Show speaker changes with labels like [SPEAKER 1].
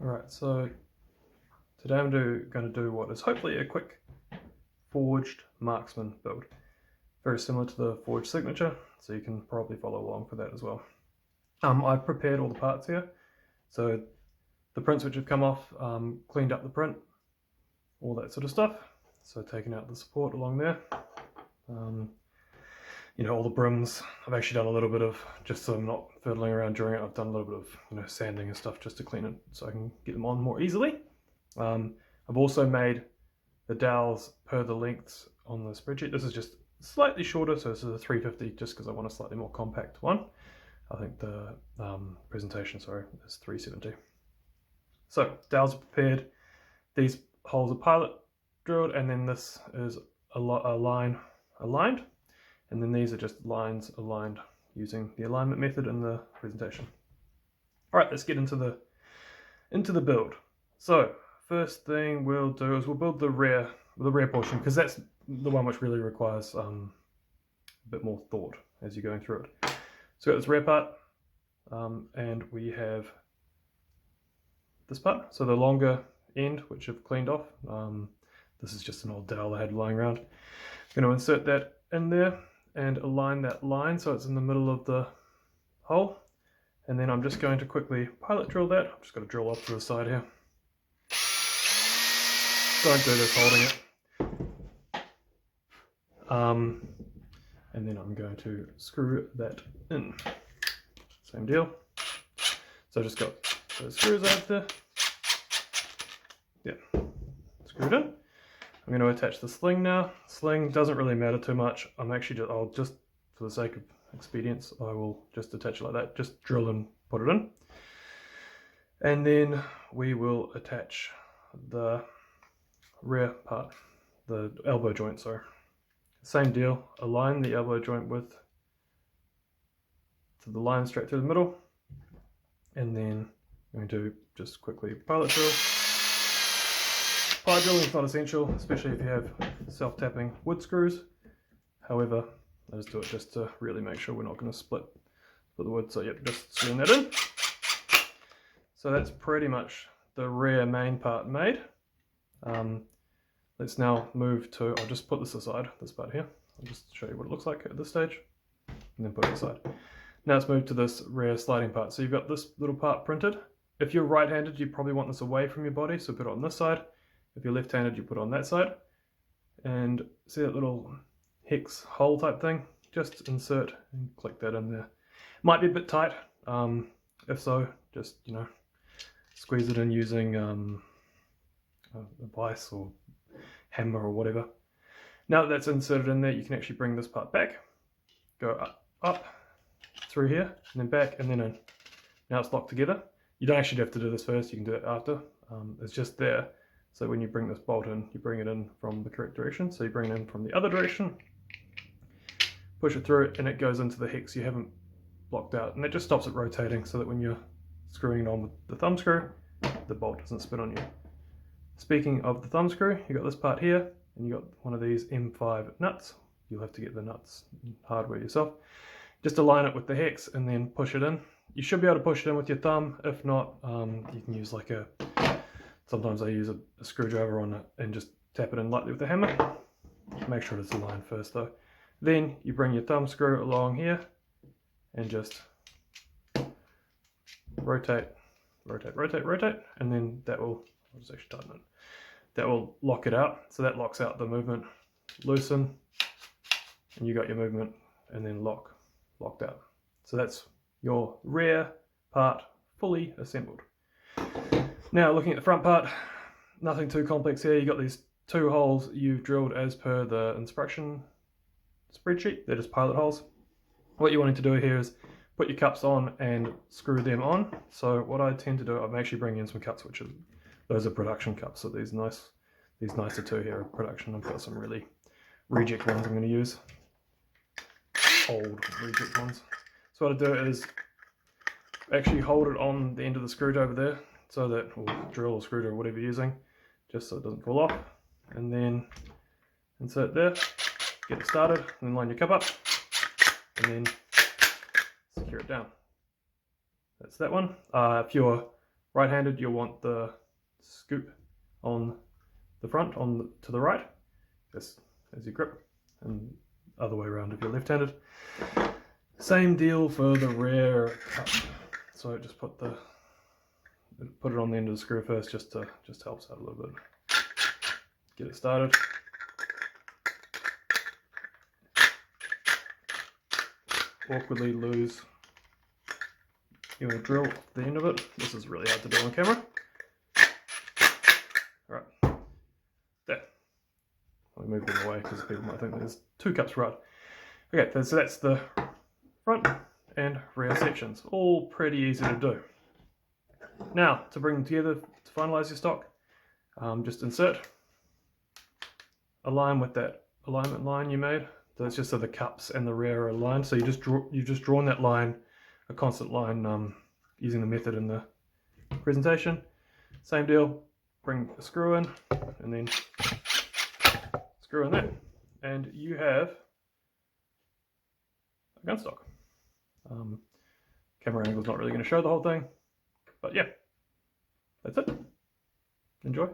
[SPEAKER 1] Alright, so today I'm going to do what is hopefully a quick forged Marksman build. Very similar to the forged signature, so you can probably follow along for that as well. I've prepared all the parts here, so the prints which have come off, cleaned up the print, all that sort of stuff. So taking out the support along there. You know, all the brims, I've actually done a little bit of, just so I'm not fiddling around during it, I've done a little bit of, you know, sanding and stuff just to clean it so I can get them on more easily. I've also made the dowels per the lengths on the spreadsheet. This is just slightly shorter, so this is a 350 just because I want a slightly more compact one. I think the presentation, sorry, is 370. So dowels are prepared, these holes are pilot drilled, and then this is a line aligned. And then these are just lines aligned using the alignment method in the presentation. All right, let's get into the build. So first thing we'll do is we'll build the rear portion, because that's the one which really requires a bit more thought as you're going through it. So we've got this rear part, and we have this part. So the longer end, which I've cleaned off. This is just an old dowel I had lying around. I'm going to insert that in there and align that line so it's in the middle of the hole. And then I'm just going to quickly pilot drill that. I'm just going to drill off to the side here. Don't do this holding it. And then I'm going to screw that in. Same deal. So I just got those screws out there. Yeah, screwed in. I'm going to attach the sling now. Sling doesn't really matter too much. I'll just, for the sake of expedience, I will just attach it like that. Just drill and put it in. And then we will attach the rear part, the elbow joint, sorry. Same deal, align the elbow joint width to the line straight through the middle. And then I'm going to just quickly pilot drill. Pilot drilling is not essential, especially if you have self-tapping wood screws. However, I just do it just to really make sure we're not going to split the wood. So yep, just screwing that in. So that's pretty much the rear main part made. Let's now move to, I'll just put this aside, this part here. I'll just show you what it looks like at this stage, and then put it aside. Now let's move to this rear sliding part. So you've got this little part printed. If you're right-handed, you probably want this away from your body, so put it on this side. If you're left-handed, you put it on that side. And see that little hex hole type thing? Just insert and click that in there. Might be a bit tight. If so, just, you know, squeeze it in using a vise or hammer or whatever. Now that that's inserted in there, you can actually bring this part back. Go up through here, and then back, and then in. Now it's locked together. You don't actually have to do this first, you can do it after. It's just there. So when you bring this bolt in, you bring it in from the correct direction. So you bring it in from the other direction, push it through, and it goes into the hex you haven't blocked out. And it just stops it rotating so that when you're screwing it on with the thumb screw, the bolt doesn't spin on you. Speaking of the thumb screw, you got this part here, and you got one of these M5 nuts. You'll have to get the nuts hardware yourself. Just align it with the hex and then push it in. You should be able to push it in with your thumb. If not, you can use like sometimes I use a screwdriver on it and just tap it in lightly with the hammer. Make sure it's aligned first though. Then you bring your thumb screw along here and just rotate, rotate, rotate, rotate, and then that will, I'll just actually tighten it. That will lock it out. So that locks out the movement. Loosen, and you got your movement, and then locked out. So that's your rear part fully assembled. Now looking at the front part, nothing too complex here. You got these two holes you've drilled as per the instruction spreadsheet. They're just pilot holes. What you wanting to do here is put your cups on and screw them on. So what I tend to do, I'm actually bringing in some cups, those are production cups. So these nicer two here are production. I've got some really reject ones I'm going to use. Old reject ones. So what I do is actually hold it on the end of the screwdriver there, so that, or drill or screwdriver, whatever you're using, just so it doesn't fall off. And then insert there, get it started, and then line your cup up, and then secure it down. That's that one. If you're Right-handed, you'll want the scoop on the front, to the right, just as you grip, and other way around if you're left-handed. Same deal for the rear cup. So just put it on the end of the screw first, just helps out a little bit. Get it started. Awkwardly lose your drill off the end of it. This is really hard to do on camera. Alright, there. I'll move them away because people might think there's 2 cups right. Okay, so that's the front and rear sections. All pretty easy to do. Now, to bring them together, to finalize your stock, just insert a line with that alignment line you made. That's just so the cups and the rear are aligned. So you've just drawn that line, a constant line, using the method in the presentation. Same deal, bring a screw in, and then screw in that, and you have a gun stock. Camera angle's not really going to show the whole thing, but yeah, that's it. Enjoy.